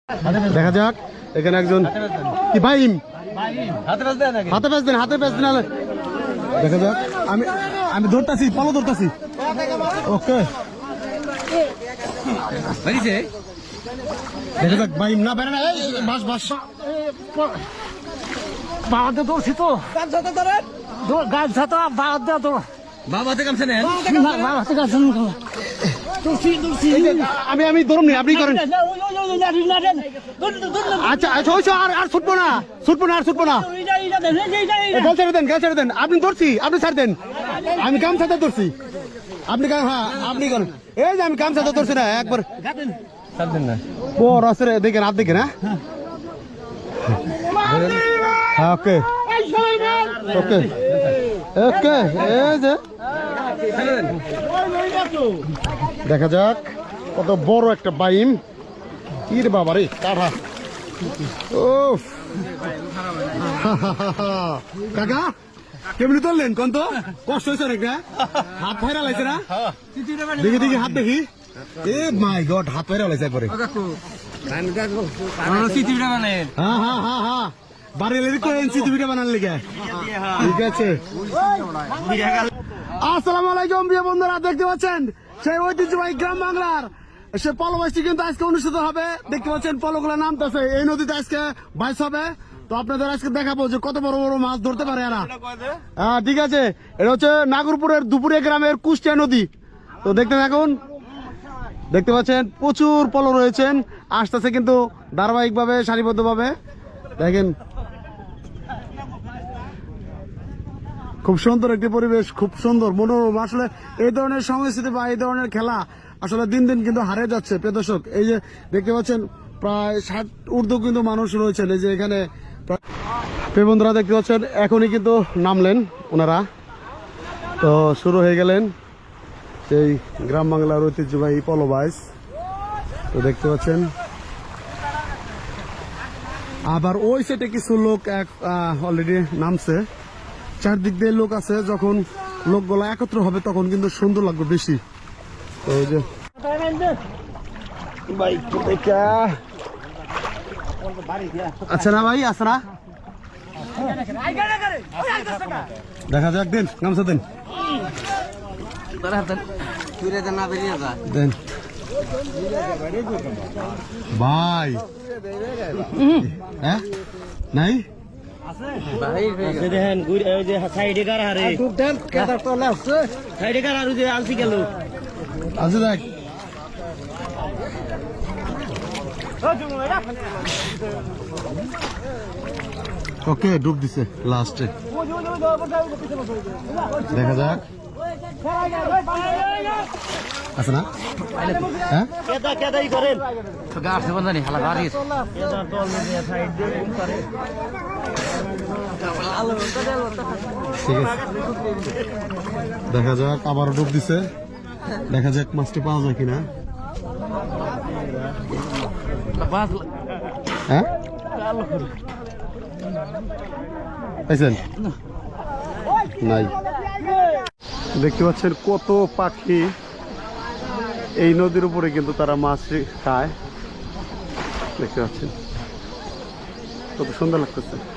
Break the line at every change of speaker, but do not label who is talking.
দেখা যাক এখানে একজন কি ভাইম হাতে বেচ দেন দেখা যাক আমি আমি ধরতাছি পালো ধরতাছি ওকে দেখা যাক ভাইম না বেড়ে না বাস বাস
বাবাতে দৌড়ছি তো গাছ ছাতা বাবাতে তো
বাবাতে কামছে নেন
বাবাতে গাছ
আমি আমি ধরুন আপনি করেন আচ্ছা আচ্ছা আর ছুটবো না গাল ছেড়ে দেন আপনি ধরছি আপনি ছাড় দেন আমি কাম ছাড়তে ধরছি আপনি হ্যাঁ আপনি করেন এই যে আমি কাম ছাড়তে ধরছি না একবার বড় আছে দেখেন হাত দেখেন হ্যাঁ ওকে ওকে ওকে এই যে দেখা যাক কত বড় একটা বাইম ইর বাবা রে কাঠা ও কাকা কেমনি তুললেন কোন তো কষ্ট হয়েছে অনেক না হাত ফাইরা লাগছে না দেখি দেখি হাত দেখি এ মাই গড হাত ফাইরা লাগছে একবারে হ্যাঁ হ্যাঁ হ্যাঁ হ্যাঁ বাড়ি লেগে তো এনসিটি ভিডিও বানার লেগে ঠিক আছে আসসালামু আলাইকুম প্রিয় বন্ধুরা দেখতে পাচ্ছেন সেই ঐতিহ্যবাহী গ্রাম বাংলার সে পলবাসটি কিন্তু আজকে অনুষ্ঠিত হবে দেখতে পাচ্ছেন পলগুলো নামতেছে এই নদীতে আজকে বাইশ হবে তো আপনাদের আজকে দেখাবো যে কত বড় বড় মাছ ধরতে পারে এরা হ্যাঁ ঠিক আছে এটা হচ্ছে নাগরপুরের দুপুরে গ্রামের কুষ্টিয়া নদী তো দেখতে থাকুন দেখতে পাচ্ছেন প্রচুর পল রয়েছেন আসতেছে কিন্তু ধারাবাহিকভাবে সারিবদ্ধভাবে দেখেন খুব সুন্দর একটি পরিবেশ খুব সুন্দর মনোরম আসলে এই ধরনের সংস্কৃতি বা এই ধরনের খেলা আসলে দিন দিন কিন্তু হারিয়ে যাচ্ছে প্রিয় দর্শক এই যে দেখতে পাচ্ছেন প্রায় 60 ঊর্ধ্ব কিন্তু মানুষ রয়েছেন এই যে এখানে প্রিয় বন্ধুরা দেখতে পাচ্ছেন এখনই কিন্তু নামলেন ওনারা তো শুরু হয়ে গেলেন এই গ্রাম বাংলার ঐতিহ্যবাহী পলবাইস তো দেখতে পাচ্ছেন আবার ওই সাইডে কিছু লোক অলরেডি নামছে চারদিক দিয়ে লোক আছে যখন লোকগুলো একত্র হবে তখন কিন্তু সুন্দর লাগবে বেশি তো ওই যে আচ্ছা না ভাই আছে না দেখা যাক দিন গামছা দেন দেন ভাই হ্যাঁ নাই
দেখেন সাইডে কার হারে সাইডে কার আর আলসি গেল
আচ্ছা দেখ ওকে ডুব দিছে লাস্টে দেখা যাক আছে না হ্যাঁ
কেদাই করেন
গাছে বন্ধনি হালা গাড়ি
ঠিক আছে দেখা যাক আবার ডুব দিছে দেখা যাক মাছটি পাওয়া যায় কিনা হ্যাঁ পাইছেন নাই দেখতে পাচ্ছেন কত পাখি এই নদীর উপরে কিন্তু তারা মাছ খায় দেখতে পাচ্ছেন কত সুন্দর লাগতেছে